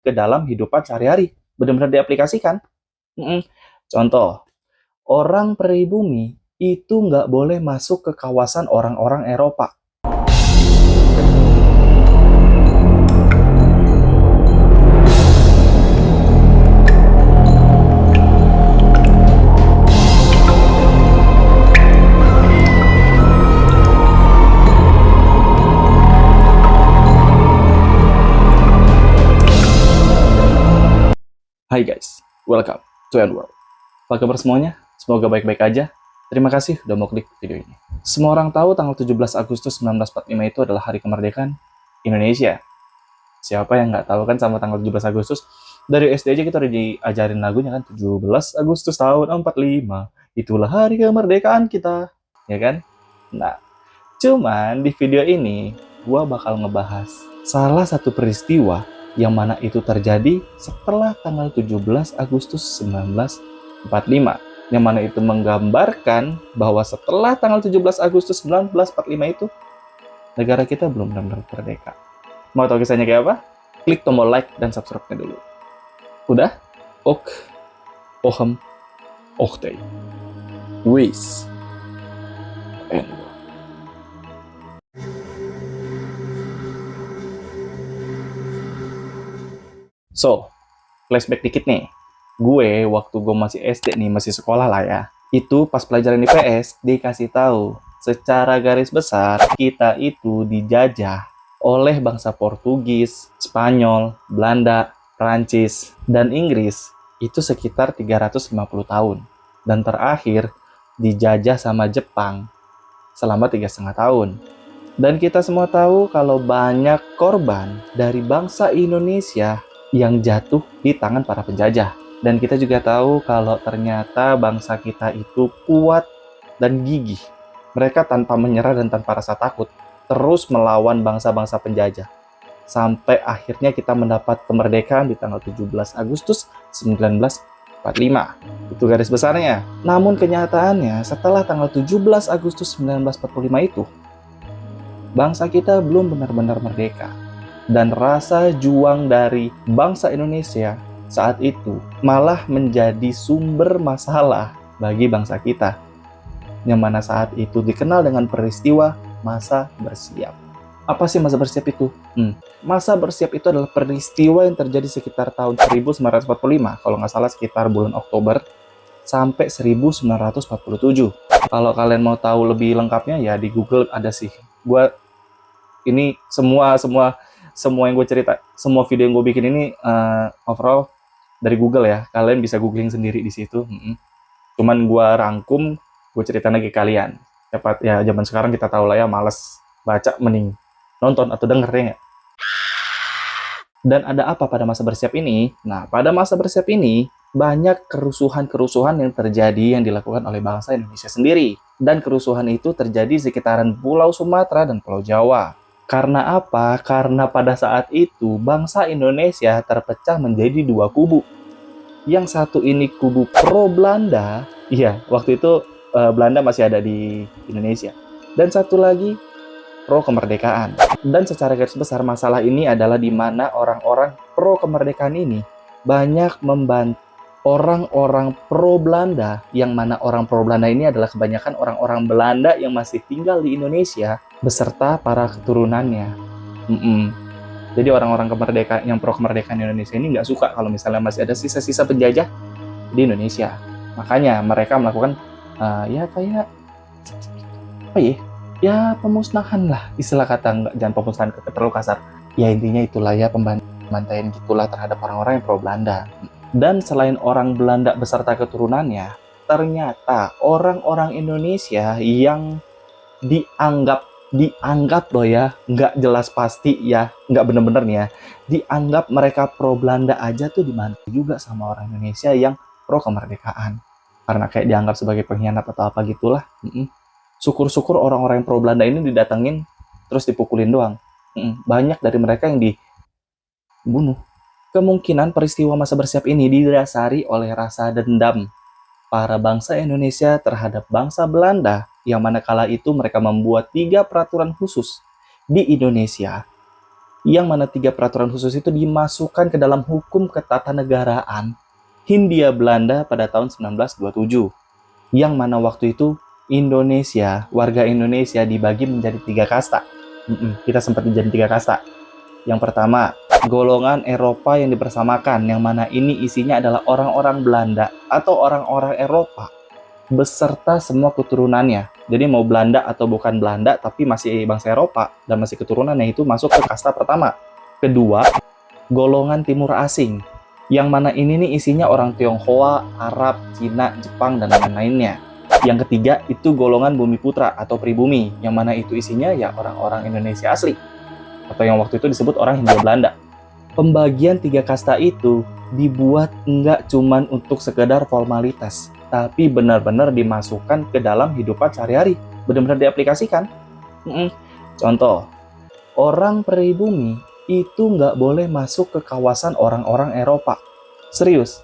ke dalam hidupan sehari-hari, benar-benar diaplikasikan. Mm-mm. Contoh, orang pribumi itu nggak boleh masuk ke kawasan orang-orang Eropa. Hai guys, welcome to World. Apa kabar semuanya? Semoga baik-baik aja. Terima kasih udah mau klik video ini. Semua orang tahu tanggal 17 Agustus 1945 itu adalah hari kemerdekaan Indonesia. Siapa yang nggak tahu kan sama tanggal 17 Agustus? Dari SD aja kita udah diajarin lagunya kan, 17 Agustus tahun 45, itulah hari kemerdekaan kita, ya kan? Nah, cuman di video ini gua bakal ngebahas salah satu peristiwa yang mana itu terjadi setelah tanggal 17 Agustus 1945, yang mana itu menggambarkan bahwa setelah tanggal 17 Agustus 1945 itu negara kita belum benar-benar merdeka. Mau tahu kisahnya kayak apa? Klik tombol like dan subscribe-nya dulu. Udah? Ok, ohem, oktay, wis, and so, flashback dikit nih. Gue waktu gue masih SD nih, masih sekolah lah ya. Itu pas pelajaran IPS dikasih tahu secara garis besar kita itu dijajah oleh bangsa Portugis, Spanyol, Belanda, Prancis, dan Inggris itu sekitar 350 tahun. Dan terakhir dijajah sama Jepang selama 3,5 tahun. Dan kita semua tahu kalau banyak korban dari bangsa Indonesia yang jatuh di tangan para penjajah. Dan kita juga tahu kalau ternyata bangsa kita itu kuat dan gigih. Mereka tanpa menyerah dan tanpa rasa takut terus melawan bangsa-bangsa penjajah. Sampai akhirnya kita mendapat kemerdekaan di tanggal 17 Agustus 1945. Itu garis besarnya. Namun kenyataannya setelah tanggal 17 Agustus 1945 itu, bangsa kita belum benar-benar merdeka. Dan rasa juang dari bangsa Indonesia saat itu malah menjadi sumber masalah bagi bangsa kita, yang mana saat itu dikenal dengan peristiwa masa bersiap. Apa sih masa bersiap itu? Masa bersiap itu adalah peristiwa yang terjadi sekitar tahun 1945, kalau nggak salah sekitar bulan Oktober sampai 1947. Kalau kalian mau tahu lebih lengkapnya ya di Google ada sih. Ini semua yang gue cerita, semua video yang gue bikin ini overall dari Google ya. Kalian bisa googling sendiri di situ. Cuman gue rangkum, gue ceritain lagi ke kalian. Dapat ya, zaman sekarang kita tahu lah ya, males baca mending nonton atau denger ya. Dan ada apa pada masa bersiap ini? Nah, pada masa bersiap ini banyak kerusuhan-kerusuhan yang terjadi yang dilakukan oleh bangsa Indonesia sendiri. Dan kerusuhan itu terjadi sekitaran Pulau Sumatera dan Pulau Jawa. Karena apa? Karena pada saat itu bangsa Indonesia terpecah menjadi dua kubu. Yang satu ini kubu pro Belanda, iya waktu itu Belanda masih ada di Indonesia. Dan satu lagi pro kemerdekaan. Dan secara garis besar masalah ini adalah di mana orang-orang pro kemerdekaan ini banyak membantu orang-orang pro Belanda, yang mana orang pro Belanda ini adalah kebanyakan orang-orang Belanda yang masih tinggal di Indonesia beserta para keturunannya. Jadi orang-orang kemerdekaan yang pro kemerdekaan Indonesia ini nggak suka kalau misalnya masih ada sisa-sisa penjajah di Indonesia. Makanya mereka melakukan ya kayak apa ya pemusnahan lah, istilah kata, jangan pemusnahan terlalu kasar. Ya intinya itulah ya, pembantaian gitulah terhadap orang-orang yang pro Belanda. Dan selain orang Belanda beserta keturunannya, ternyata orang-orang Indonesia yang dianggap loh ya, nggak jelas pasti ya, nggak bener-bener nih ya, dianggap mereka pro Belanda aja tuh dibantu juga sama orang Indonesia yang pro kemerdekaan. Karena kayak dianggap sebagai pengkhianat atau apa gitulah. Syukur-syukur orang-orang yang pro Belanda ini didatengin terus dipukulin doang. Banyak dari mereka yang dibunuh. Kemungkinan peristiwa masa bersiap ini didasari oleh rasa dendam para bangsa Indonesia terhadap bangsa Belanda, yang mana kala itu mereka membuat 3 peraturan khusus di Indonesia yang mana 3 peraturan khusus itu dimasukkan ke dalam hukum ketatanegaraan Hindia Belanda pada tahun 1927, yang mana waktu itu Indonesia, warga Indonesia dibagi menjadi 3 kasta. Kita sempat menjadi 3 kasta. Yang pertama, golongan Eropa yang dipersamakan, yang mana ini isinya adalah orang-orang Belanda atau orang-orang Eropa beserta semua keturunannya. Jadi mau Belanda atau bukan Belanda, tapi masih bangsa Eropa dan masih keturunannya, itu masuk ke kasta pertama. Kedua, golongan Timur Asing, yang mana ini nih isinya orang Tionghoa, Arab, Cina, Jepang, dan lain-lainnya. Yang ketiga, itu golongan Bumi Putra atau pribumi, yang mana itu isinya ya orang-orang Indonesia asli, atau yang waktu itu disebut orang Hindia Belanda. Pembagian 3 kasta itu dibuat nggak cuman untuk sekedar formalitas, tapi benar-benar dimasukkan ke dalam kehidupan sehari-hari, benar-benar diaplikasikan. Contoh, orang pribumi itu nggak boleh masuk ke kawasan orang-orang Eropa. Serius.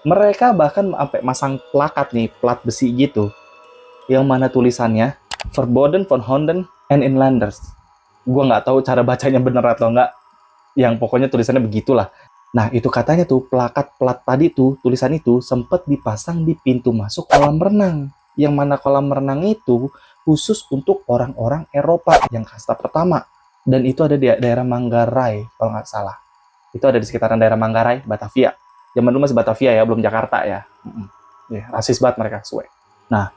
Mereka bahkan sampai masang plakat nih, plat besi gitu, yang mana tulisannya Verboden von Honden and Inlanders. Gua nggak tahu cara bacanya bener atau nggak, yang pokoknya tulisannya begitulah. Nah, itu katanya tuh plakat plat tadi tuh, tulisan itu sempat dipasang di pintu masuk kolam renang. Yang mana kolam renang itu khusus untuk orang-orang Eropa yang kasta pertama. Dan itu ada di daerah Manggarai, kalau nggak salah. Itu ada di sekitaran daerah Manggarai, Batavia. Zaman dulu masih Batavia ya, belum Jakarta ya. Rasis banget mereka, suwe. Nah,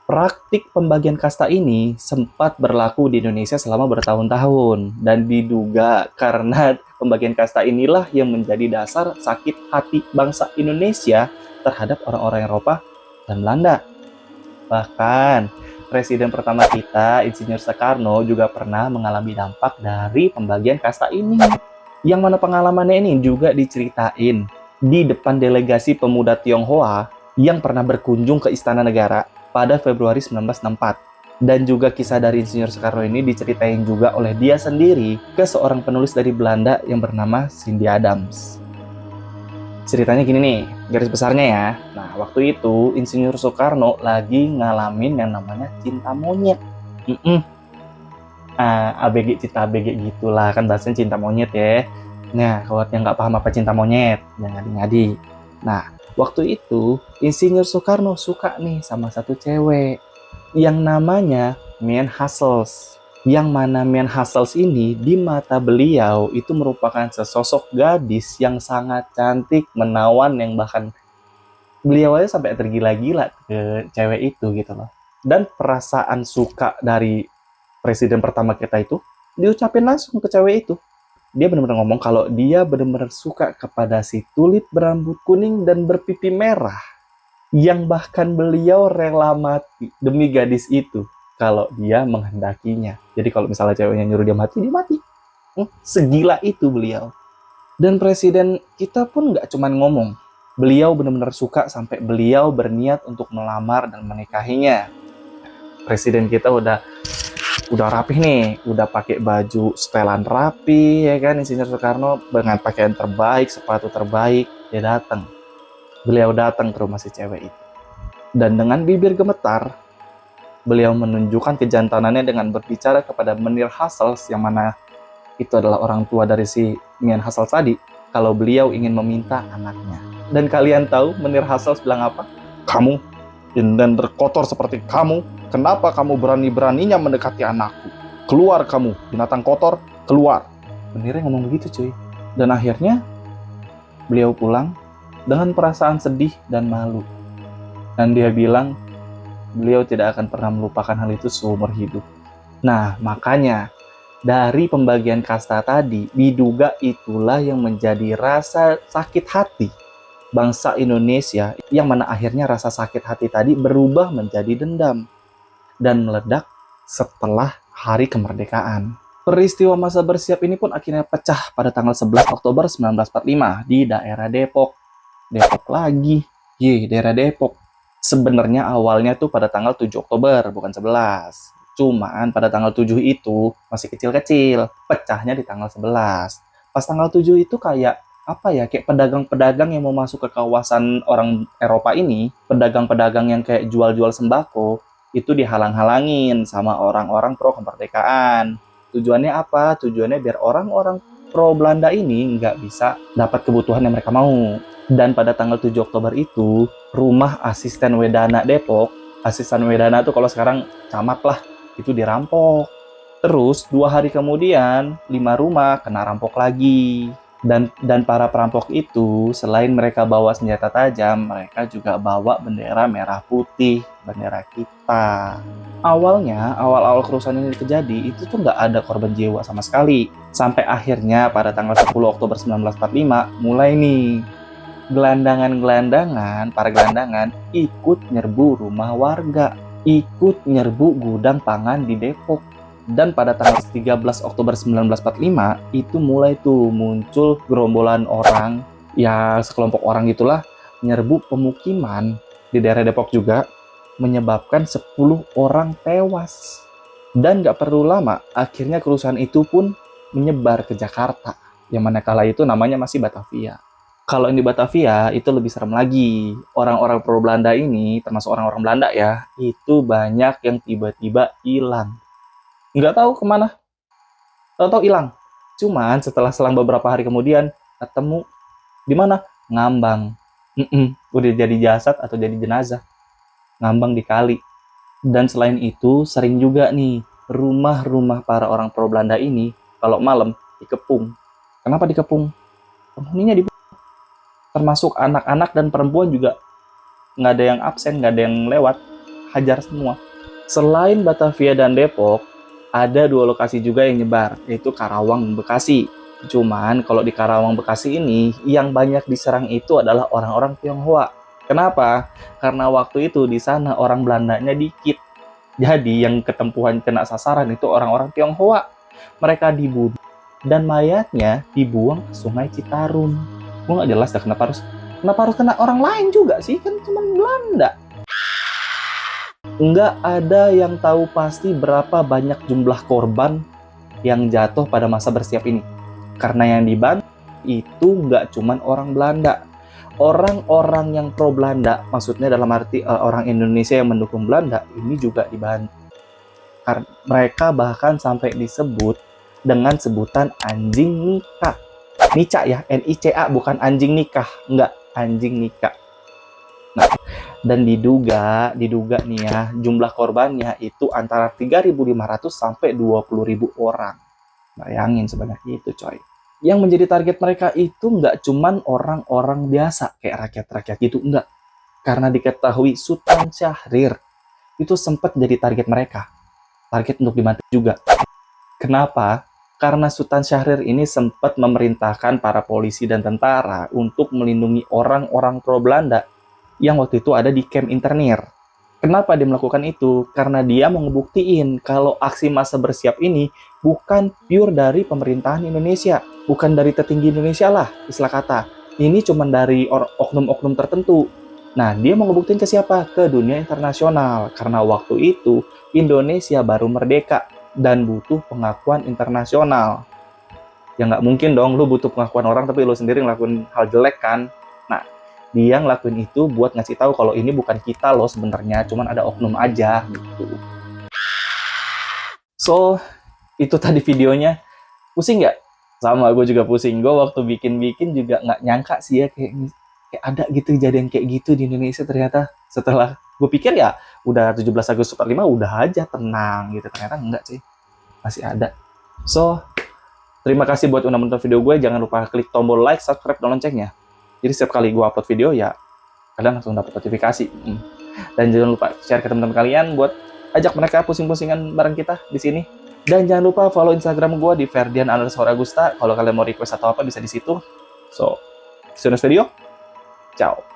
praktik pembagian kasta ini sempat berlaku di Indonesia selama bertahun-tahun, dan diduga karena pembagian kasta inilah yang menjadi dasar sakit hati bangsa Indonesia terhadap orang-orang Eropa dan Belanda. Bahkan, Presiden pertama kita, Insinyur Soekarno, juga pernah mengalami dampak dari pembagian kasta ini. Yang mana pengalamannya ini juga diceritain di depan delegasi pemuda Tionghoa yang pernah berkunjung ke Istana Negara pada Februari 1964. Dan juga kisah dari Insinyur Soekarno ini diceritain juga oleh dia sendiri ke seorang penulis dari Belanda yang bernama Cindy Adams. Ceritanya gini nih, garis besarnya ya. Nah, waktu itu Insinyur Soekarno lagi ngalamin yang namanya cinta monyet. ABG, cinta ABG gitulah, kan bahasanya cinta monyet ya. Nah, kalau yang nggak paham apa cinta monyet, jangan ngadi-ngadi. Nah, waktu itu Insinyur Soekarno suka nih sama satu cewek yang namanya Mian Hassels. Yang mana Mian Hassels ini di mata beliau itu merupakan sesosok gadis yang sangat cantik, menawan, yang bahkan beliau aja sampai tergila-gila ke cewek itu gitu loh. Dan perasaan suka dari presiden pertama kita itu diucapin langsung ke cewek itu. Dia benar-benar ngomong kalau dia benar-benar suka kepada si tulip berambut kuning dan berpipi merah, yang bahkan beliau rela mati demi gadis itu kalau dia menghendakinya. Jadi kalau misalnya ceweknya nyuruh dia mati, dia mati. Segila itu beliau. Dan presiden kita pun nggak cuman ngomong, beliau benar-benar suka sampai beliau berniat untuk melamar dan menikahinya. Presiden kita udah rapih nih, udah pakai baju setelan rapi ya kan, Insinyur Soekarno dengan pakaian terbaik, sepatu terbaik, dia datang. Beliau datang ke rumah si cewek itu. Dan dengan bibir gemetar, beliau menunjukkan kejantanannya dengan berbicara kepada Menir Hassels, yang mana itu adalah orang tua dari si Mian Hassels tadi, kalau beliau ingin meminta anaknya. Dan kalian tahu Menir Hassels bilang apa? Kamu, inden kotor seperti kamu, kenapa kamu berani-beraninya mendekati anakku? Keluar kamu, binatang kotor, keluar. Menirnya ngomong begitu cuy. Dan akhirnya beliau pulang dengan perasaan sedih dan malu. Dan dia bilang beliau tidak akan pernah melupakan hal itu seumur hidup. Nah, makanya dari pembagian kasta tadi diduga itulah yang menjadi rasa sakit hati bangsa Indonesia, yang mana akhirnya rasa sakit hati tadi berubah menjadi dendam dan meledak setelah hari kemerdekaan. Peristiwa masa bersiap ini pun akhirnya pecah pada tanggal 11 Oktober 1945 di daerah Depok. Depok lagi. Daerah Depok. Sebenarnya awalnya tuh pada tanggal 7 Oktober, bukan 11. Cuman pada tanggal 7 itu masih kecil-kecil. Pecahnya di tanggal 11. Pas tanggal 7 itu kayak kayak pedagang-pedagang yang mau masuk ke kawasan orang Eropa ini, pedagang-pedagang yang kayak jual-jual sembako, itu dihalang-halangin sama orang-orang pro kemerdekaan. Tujuannya apa? Tujuannya biar orang-orang pro Belanda ini nggak bisa dapat kebutuhan yang mereka mau. Dan pada tanggal 7 Oktober itu, rumah asisten Wedana Depok, asisten Wedana tuh kalau sekarang camat lah, itu dirampok. Terus 2 hari kemudian, 5 rumah kena rampok lagi. Dan para perampok itu, selain mereka bawa senjata tajam, mereka juga bawa bendera merah putih, bendera kita. Awalnya, awal-awal kerusuhan ini terjadi, itu tuh nggak ada korban jiwa sama sekali. Sampai akhirnya pada tanggal 10 Oktober 1945, mulai nih, para gelandangan ikut nyerbu rumah warga, ikut nyerbu gudang pangan di Depok. Dan pada tanggal 13 Oktober 1945, itu mulai tuh muncul gerombolan orang, ya sekelompok orang gitulah, nyerbu pemukiman di daerah Depok juga, menyebabkan 10 orang tewas. Dan gak perlu lama, akhirnya kerusuhan itu pun menyebar ke Jakarta, yang mana kala itu namanya masih Batavia. Kalau yang di Batavia, itu lebih serem lagi. Orang-orang pro Belanda ini, termasuk orang-orang Belanda ya, itu banyak yang tiba-tiba hilang. Nggak tahu kemana, tahu-tahu hilang. Cuman setelah selang beberapa hari kemudian, ketemu di mana? Ngambang. Udah jadi jasad atau jadi jenazah. Ngambang di kali. Dan selain itu, sering juga nih, rumah-rumah para orang pro Belanda ini, kalau malam, dikepung. Kenapa dikepung? Penghuninya dibunuh. Termasuk anak-anak dan perempuan juga. Nggak ada yang absen, nggak ada yang lewat. Hajar semua. Selain Batavia dan Depok, ada 2 lokasi juga yang nyebar, yaitu Karawang dan Bekasi. Cuman kalau di Karawang Bekasi ini, yang banyak diserang itu adalah orang-orang Tionghoa. Kenapa? Karena waktu itu di sana orang Belandanya dikit. Jadi yang ketempuhan kena sasaran itu orang-orang Tionghoa. Mereka dibunuh dan mayatnya dibuang ke Sungai Citarum. Gue nggak jelas dah kenapa harus kena orang lain juga sih, kan cuma Belanda. Nggak ada yang tahu pasti berapa banyak jumlah korban yang jatuh pada masa bersiap ini. Karena yang dibantu itu nggak cuman orang Belanda. Orang-orang yang pro Belanda, maksudnya dalam arti orang Indonesia yang mendukung Belanda, ini juga dibantu. Karena mereka bahkan sampai disebut dengan sebutan anjing nikah. Nica ya, N-I-C-A, bukan anjing nikah. Nggak, anjing nikah. Nah, dan diduga nih ya, jumlah korbannya itu antara 3.500 sampai 20.000 orang. Bayangin sebanyak itu, coy. Yang menjadi target mereka itu nggak cuman orang-orang biasa, kayak rakyat-rakyat gitu, enggak. Karena diketahui Sultan Syahrir itu sempat jadi target mereka. Target untuk dimati juga. Kenapa? Karena Sultan Syahrir ini sempat memerintahkan para polisi dan tentara untuk melindungi orang-orang pro Belanda yang waktu itu ada di camp internir. Kenapa dia melakukan itu? Karena dia mau ngebuktiin kalau aksi massa bersiap ini bukan pure dari pemerintahan Indonesia, bukan dari tertinggi Indonesia lah, istilah kata. Ini cuma dari oknum-oknum tertentu. Nah, dia mau ngebuktiin ke siapa? Ke dunia internasional. Karena waktu itu Indonesia baru merdeka dan butuh pengakuan internasional. Ya nggak mungkin dong lu butuh pengakuan orang tapi lu sendiri ngelakuin hal jelek kan. Nah, dia ngelakuin itu buat ngasih tahu kalau ini bukan kita loh sebenarnya, cuman ada oknum aja gitu. So, itu tadi videonya. Pusing nggak? Sama, gue juga pusing. Gue waktu bikin juga nggak nyangka sih ya kayak ada gitu kejadian kayak gitu di Indonesia ternyata. Setelah gue pikir ya udah 17 Agustus 45 udah aja tenang gitu. Ternyata enggak sih. Masih ada. So, terima kasih buat udah nonton video gue. Jangan lupa klik tombol like, subscribe, dan loncengnya. Jadi setiap kali gue upload video ya kalian langsung dapat notifikasi. Dan jangan lupa share ke teman-teman kalian buat ajak mereka pusing-pusingan bareng kita di sini. Dan jangan lupa follow Instagram gue di Ferdian_Agusta. Kalau kalian mau request atau apa bisa di situ. So, see you next video. Ciao.